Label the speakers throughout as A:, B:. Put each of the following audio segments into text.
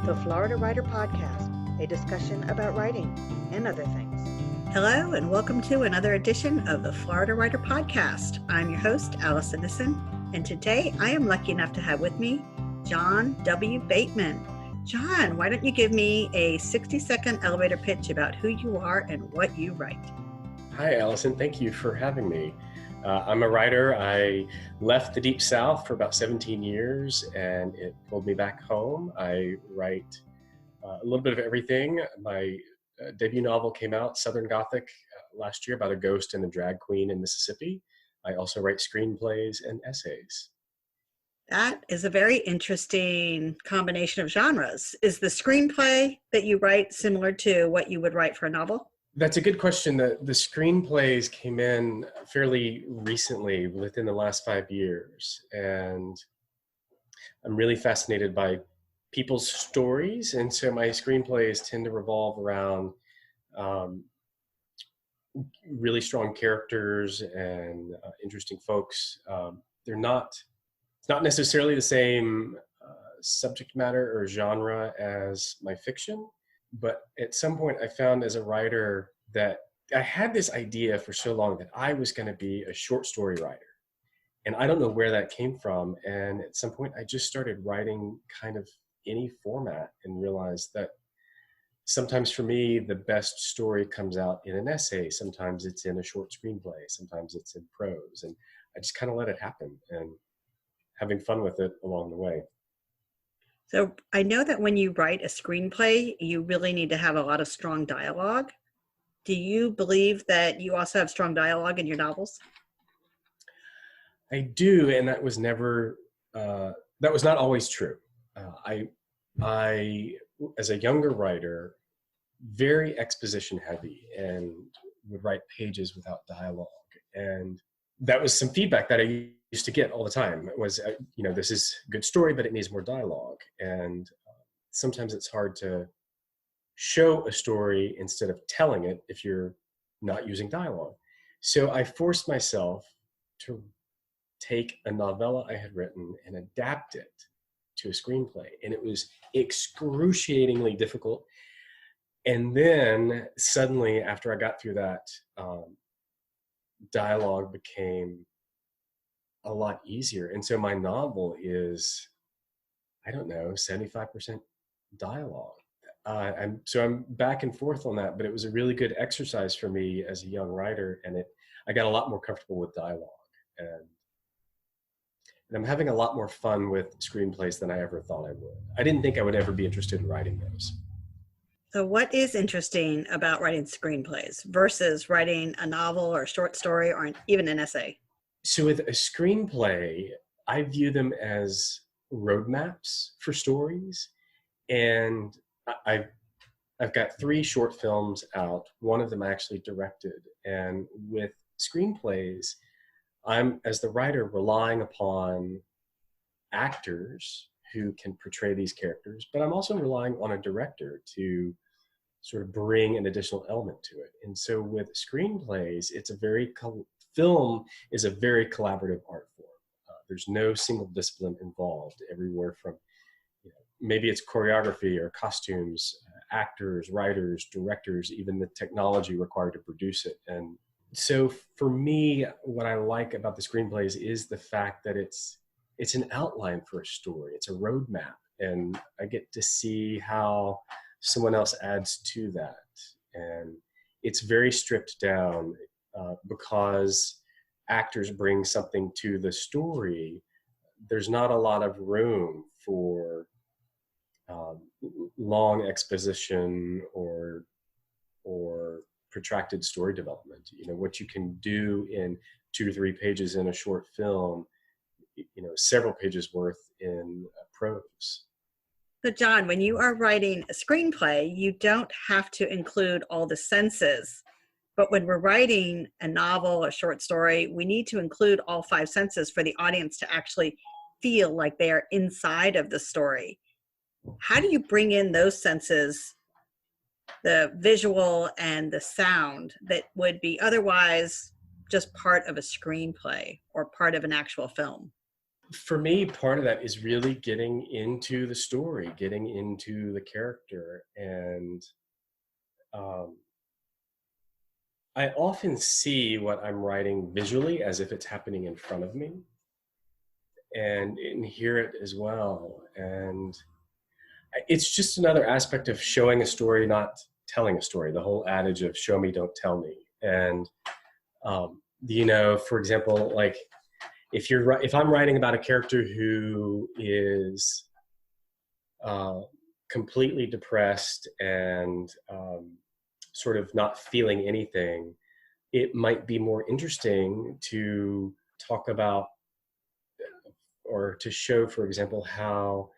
A: the Florida Writer Podcast, a discussion about writing and other things. Hello, and welcome to another edition of the Florida Writer Podcast. I'm your host, Alice Innocent, and today I am lucky enough to have with me John W. Bateman. John, why don't you give me a 60-second elevator pitch about who you are and what you write?
B: Hi, Allison. Thank you for having me. I'm a writer. I left the Deep South for about 17 years, and it pulled me back home. I write a little bit of everything. My debut novel came out, Southern Gothic, last year, about a ghost and a drag queen in Mississippi. I also write screenplays and essays.
A: That is a very interesting combination of genres. Is the screenplay that you write similar to what you would write for a novel?
B: That's a good question. The screenplays came in fairly recently, within the last 5 years. And I'm really fascinated by people's stories. And so my screenplays tend to revolve around really strong characters and interesting folks. It's not necessarily the same subject matter or genre as my fiction. But at some point I found as a writer that I had this idea for so long that I was going to be a short story writer. And I don't know where that came from. And at some point I just started writing kind of any format and realized that sometimes for me, the best story comes out in an essay. Sometimes it's in a short screenplay. Sometimes it's in prose. And I just kind of let it happen and having fun with it along the way.
A: So I know that when you write a screenplay, you really need to have a lot of strong dialogue. Do you believe that you also have strong dialogue in your novels?
B: I do, and that was not always true. I, as a younger writer, very exposition heavy and would write pages without dialogue. And that was some feedback that I used to get all the time. It was, this is a good story, but it needs more dialogue. And sometimes it's hard to show a story instead of telling it if you're not using dialogue. So I forced myself to take a novella I had written and adapt it to a screenplay. And it was excruciatingly difficult. And then suddenly, after I got through that, dialogue became a lot easier. And so my novel is, 75% dialogue. I'm back and forth on that, but it was a really good exercise for me as a young writer, and I got a lot more comfortable with dialogue, and I'm having a lot more fun with screenplays than I ever thought I would. I didn't think I would ever be interested in writing those.
A: So what is interesting about writing screenplays versus writing a novel or a short story or even an essay?
B: So with a screenplay, I view them as roadmaps for stories. And I've got 3 short films out. One of them I actually directed. And with screenplays, I'm, as the writer, relying upon actors who can portray these characters, but I'm also relying on a director to sort of bring an additional element to it. And so with screenplays, film is a very collaborative art form. There's no single discipline involved. Everywhere from, maybe it's choreography or costumes, actors, writers, directors, even the technology required to produce it. And so for me, what I like about the screenplays is the fact that it's an outline for a story. It's a roadmap, and I get to see how someone else adds to that. And it's very stripped down because actors bring something to the story. There's not a lot of room for long exposition or protracted story development. What you can do in 2 or 3 pages in a short film, several pages worth in prose.
A: So John, when you are writing a screenplay, you don't have to include all the senses. But when we're writing a novel, a short story, we need to include all 5 senses for the audience to actually feel like they are inside of the story. How do you bring in those senses, the visual and the sound, that would be otherwise just part of a screenplay or part of an actual film?
B: For me, part of that is really getting into the story, getting into the character. And um, I often see what I'm writing visually as if it's happening in front of me, and hear it as well. And it's just another aspect of showing a story, not telling a story. The whole adage of show me, don't tell me. And, for example, like if I'm writing about a character who is completely depressed and sort of not feeling anything, it might be more interesting to talk about or to show, for example, how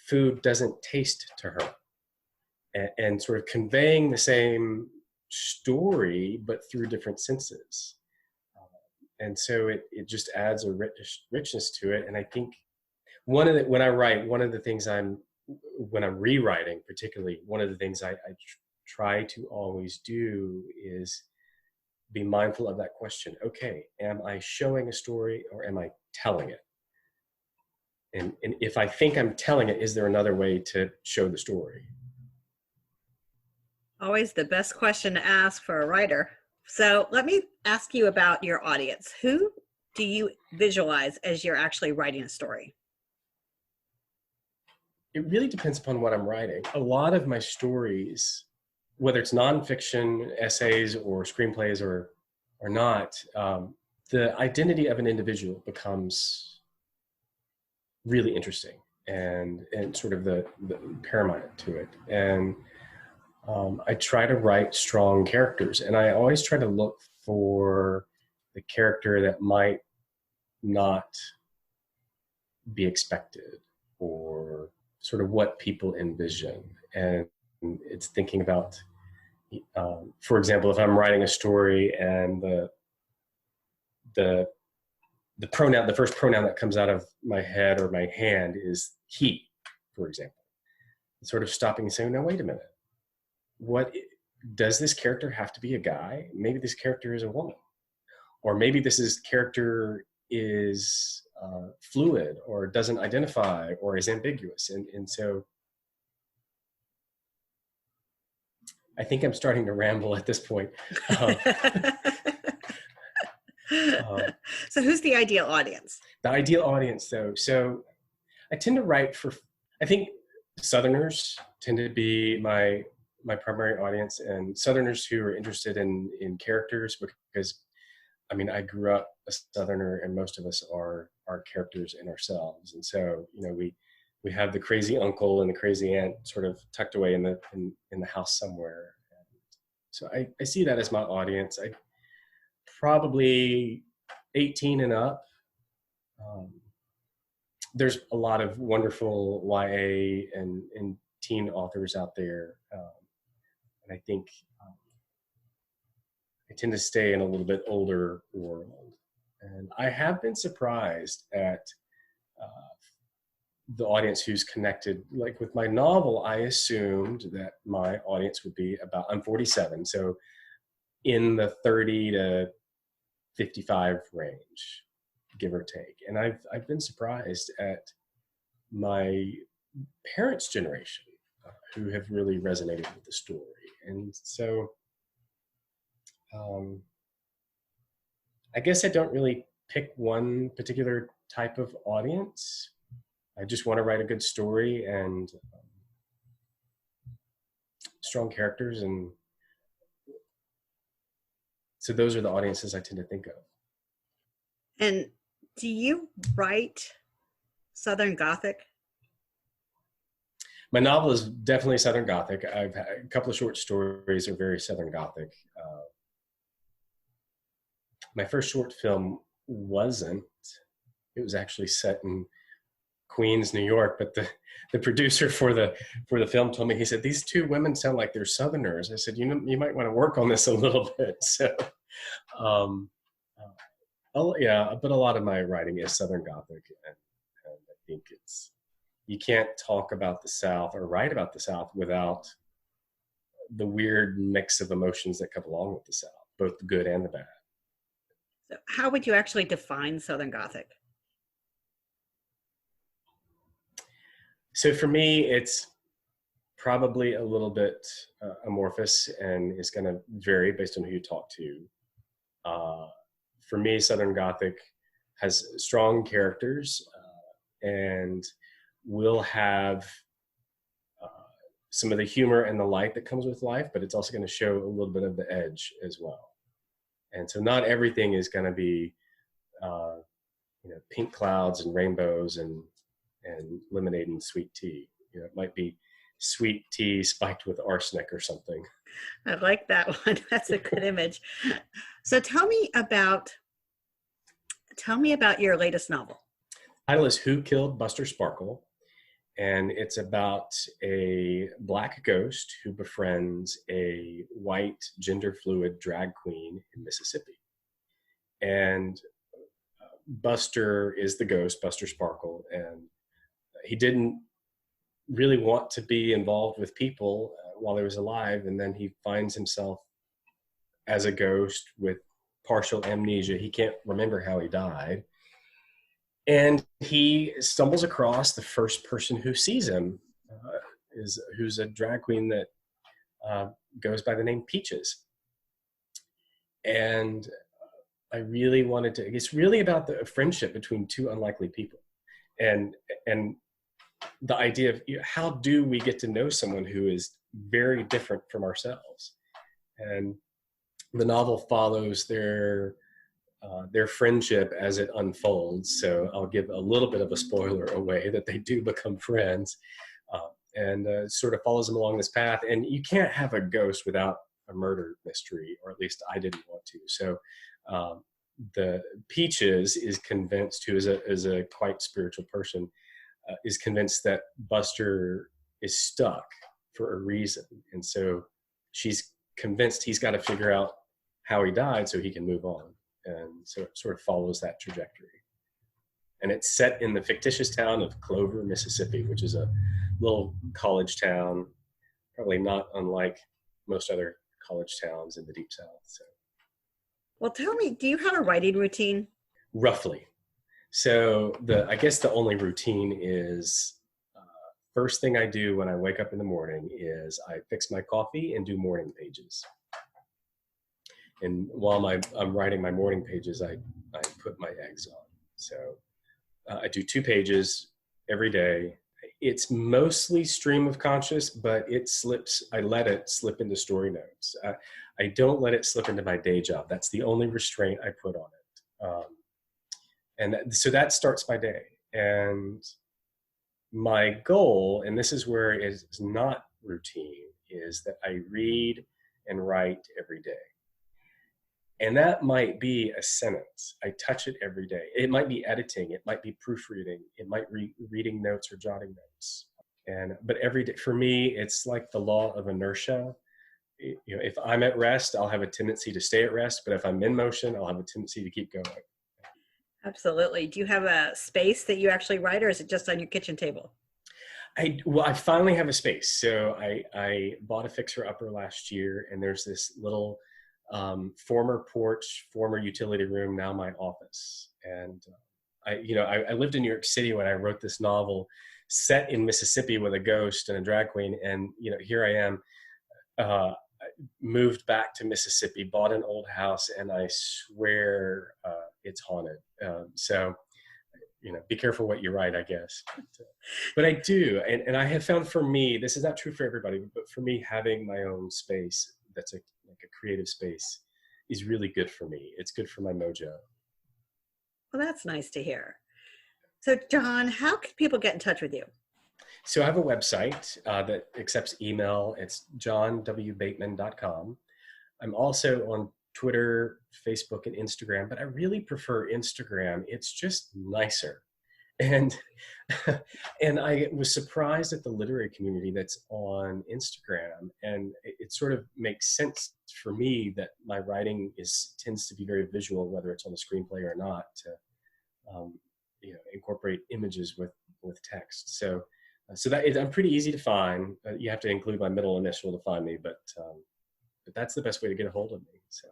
B: food doesn't taste to her, and sort of conveying the same story but through different senses. And so it just adds a richness to it. And I think when I write, when I'm rewriting particularly, one of the things I try to always do is be mindful of that question. Okay, am I showing a story or am I telling it? And if I think I'm telling it, is there another way to show the story?
A: Always the best question to ask for a writer. So let me ask you about your audience. Who do you visualize as you're actually writing a story?
B: It really depends upon what I'm writing. A lot of my stories, whether it's nonfiction, essays, or screenplays, or not, the identity of an individual becomes really interesting and sort of the paramount to it. And I try to write strong characters, and I always try to look for the character that might not be expected, or sort of what people envision. And it's thinking about, for example, if I'm writing a story and the first pronoun that comes out of my head or my hand is he, for example, it's sort of stopping and saying, no, wait a minute. What does this character have to be a guy? Maybe this character is a woman, or maybe character is fluid, or doesn't identify, or is ambiguous. And so I think I'm starting to ramble at this point.
A: So who's the ideal audience?
B: The ideal audience, though. So I tend to write I think Southerners tend to be my primary audience, and Southerners who are interested in characters, because I mean, I grew up a Southerner, and most of us are characters in ourselves. And so, we have the crazy uncle and the crazy aunt sort of tucked away in the house somewhere. And so I see that as my audience. I probably 18 and up. There's a lot of wonderful YA and teen authors out there. And I think I tend to stay in a little bit older world. And I have been surprised at the audience who's connected. Like with my novel, I assumed that my audience would be I'm 47, so in the 30 to 55 range, give or take. And I've been surprised at my parents' generation who have really resonated with the story. And so I guess I don't really pick one particular type of audience. I just want to write a good story and strong characters. And so those are the audiences I tend to think of.
A: And do you write Southern Gothic?
B: My novel is definitely Southern Gothic. I've had a couple of short stories are very Southern Gothic. My first short film wasn't. It was actually set in Queens, New York, but the producer for the film told me, he said, these two women sound like they're Southerners. I said, you might want to work on this a little bit. So, yeah, but a lot of my writing is Southern Gothic, and I think you can't talk about the South or write about the South without the weird mix of emotions that come along with the South, both the good and the bad.
A: So how would you actually define Southern Gothic?
B: So for me, it's probably a little bit amorphous and is going to vary based on who you talk to. For me, Southern Gothic has strong characters and will have some of the humor and the light that comes with life, but it's also going to show a little bit of the edge as well. And so not everything is going to be, pink clouds and rainbows and lemonade and sweet tea. It might be sweet tea spiked with arsenic or something.
A: I like that one. That's a good image. So tell me about your latest novel.
B: The title is Who Killed Buster Sparkle? And it's about a black ghost who befriends a white gender fluid drag queen in Mississippi. And Buster is the ghost, Buster Sparkle, and he didn't really want to be involved with people while he was alive, and then he finds himself as a ghost with partial amnesia. He can't remember how he died, and he stumbles across the first person who sees him, who's a drag queen that goes by the name Peaches. And I really wanted to, it's really about the friendship between two unlikely people. And the idea of how do we get to know someone who is very different from ourselves. And the novel follows their friendship as it unfolds. So I'll give a little bit of a spoiler away that they do become friends, and sort of follows them along this path. And you can't have a ghost without a murder mystery, or at least I didn't want to. So the Peaches is convinced, who is a quite spiritual person, is convinced that Buster is stuck for a reason. And so she's convinced he's got to figure out how he died so he can move on. And so it sort of follows that trajectory. And it's set in the fictitious town of Clover, Mississippi, which is a little college town, probably not unlike most other college towns in the Deep South. So.
A: Well, tell me, do you have a writing routine?
B: Roughly. So I guess the only routine is first thing I do when I wake up in the morning is I fix my coffee and do morning pages. And while I'm writing my morning pages, I put my eggs on. So I do 2 pages every day. It's mostly stream of conscious, but I let it slip into story notes. I don't let it slip into my day job. That's the only restraint I put on it. So that starts my day. And my goal, and this is where it's not routine, is that I read and write every day. And that might be a sentence. I touch it every day. It might be editing. It might be proofreading. It might be reading notes or jotting notes. But every day, for me, it's like the law of inertia. If I'm at rest, I'll have a tendency to stay at rest. But if I'm in motion, I'll have a tendency to keep going.
A: Absolutely. Do you have a space that you actually write, or is it just on your kitchen table?
B: I finally have a space. So I bought a fixer-upper last year, and there's this little former porch, former utility room, now my office. And I lived in New York City when I wrote this novel set in Mississippi with a ghost and a drag queen. And, here I am, moved back to Mississippi, bought an old house, and I swear it's haunted. So be careful what you write, I guess. But I do. And I have found, for me, this is not true for everybody, but for me, having my own space that's like a creative space is really good for me. It's good for my mojo.
A: Well, that's nice to hear. So John, how can people get in touch with you?
B: So I have a website that accepts email. It's johnwbateman.com. I'm also on Twitter, Facebook, and Instagram, but I really prefer Instagram. It's just nicer. And I was surprised at the literary community that's on Instagram, and it sort of makes sense for me that my writing tends to be very visual, whether it's on the screenplay or not, to incorporate images with text. So I'm pretty easy to find. You have to include my middle initial to find me, but that's the best way to get a hold of me. So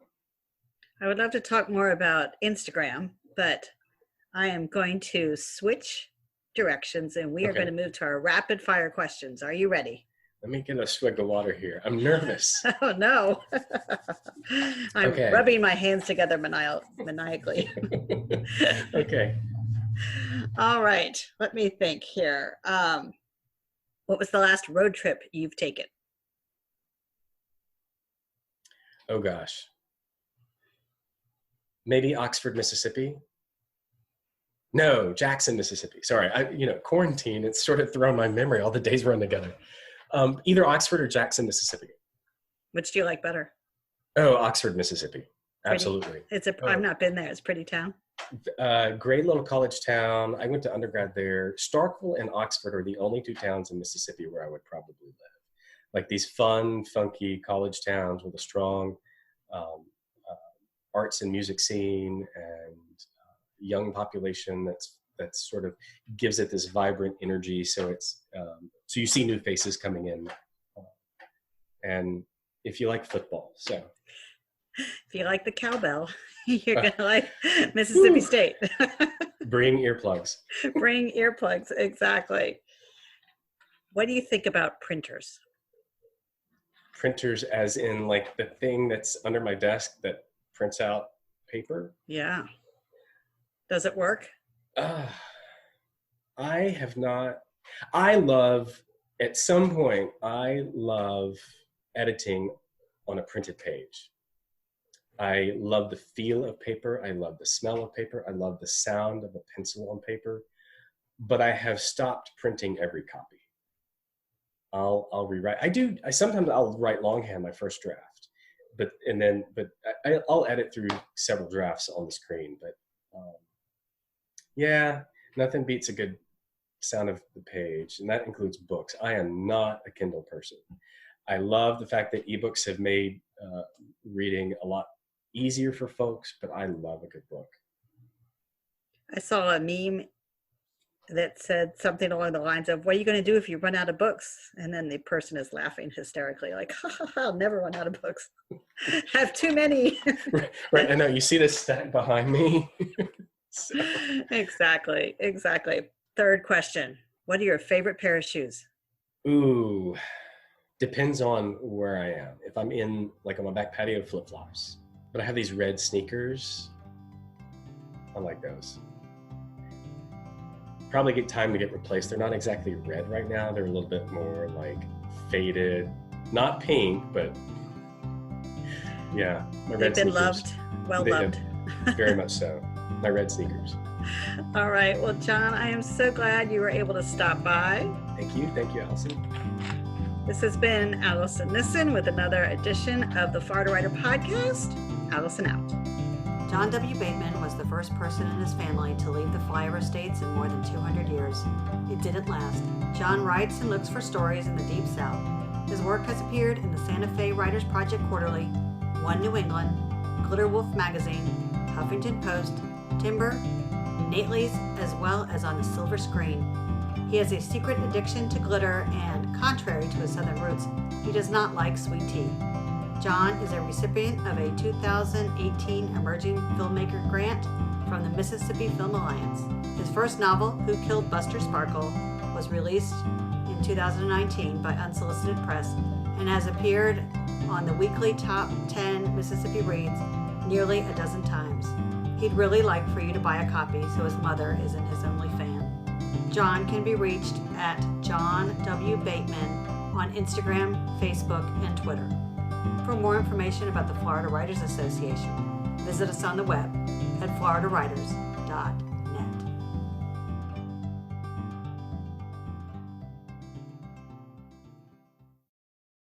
A: I would love to talk more about Instagram, but I am going to switch directions, and we are
B: Okay.
A: going to move to our rapid fire questions. Are you ready?
B: Let me get a swig of water here. I'm nervous.
A: Oh, no. I'm
B: Okay.
A: rubbing my hands together maniacally.
B: Okay.
A: All right. Let me think here. What was the last road trip you've taken?
B: Oh gosh. Maybe Oxford, Mississippi. No, Jackson, Mississippi. Sorry, quarantine, it's sort of thrown my memory. All the days run together. Either Oxford or Jackson, Mississippi.
A: Which do you like better?
B: Oh, Oxford, Mississippi. Absolutely.
A: I've not been there. It's a pretty town.
B: Great little college town. I went to undergrad there. Starkville and Oxford are the only two towns in Mississippi where I would probably live. Like these fun, funky college towns with a strong arts and music scene and young population that's sort of gives it this vibrant energy. So it's so you see new faces coming in, and if you like football, so
A: if you like the cowbell, you're gonna like Mississippi State.
B: Bring earplugs.
A: Bring earplugs, exactly. What do you think about printers?
B: Printers, as in like the thing that's under my desk that prints out paper?
A: Yeah. Does it work?
B: I have not. I love editing on a printed page. I love the feel of paper. I love the smell of paper. I love the sound of a pencil on paper. But I have stopped printing every copy. I'll rewrite. Sometimes I'll write longhand my first draft, but I'll edit through several drafts on the screen. But yeah, nothing beats a good sound of the page, and that includes books. I am not a Kindle person. I love the fact that ebooks have made reading a lot easier for folks, but I love a good book.
A: I saw a meme that said something along the lines of, what are you going to do if you run out of books? And then the person is laughing hysterically, like, I'll never run out of books. Have too many.
B: Right. I know. You see this stack behind me? So.
A: Exactly. Third question. What are your favorite pair of shoes?
B: Ooh, depends on where I am. If I'm in, like on my back patio, flip-flops. But I have these red sneakers. I like those. Probably get time to get replaced. They're not exactly red right now. They're a little bit more like faded, not pink, but yeah, my red sneakers. They've been
A: loved, well loved.
B: Very much so. My red sneakers.
A: All right. Well, John, I am so glad you were able to stop by.
B: Thank you, Allison.
A: This has been Allison Nissen with another edition of the Florida Writer Podcast. Allison out. John W. Bateman was the first person in his family to leave the flyover states in more than 200 years. It didn't last. John writes and looks for stories in the Deep South. His work has appeared in the Santa Fe Writers Project Quarterly, OneNewEngland, Glitterwolf Magazine, Huffington Post, Timber, Nately's, as well as on the silver screen. He has a secret addiction to glitter and, contrary to his southern roots, he does not like sweet tea. John is a recipient of a 2018 Emerging Filmmaker Grant from the Mississippi Film Alliance. His first novel, Who Killed Buster Sparkle, was released in 2019 by Unsolicited Press and has appeared on the weekly Top 10 Mississippi Reads nearly a dozen times. He'd really like for you to buy a copy so his mother isn't his only fan. John can be reached at John W. Bateman on Instagram, Facebook, and Twitter. For more information about the Florida Writers Association, visit us on the web at floridawriters.org.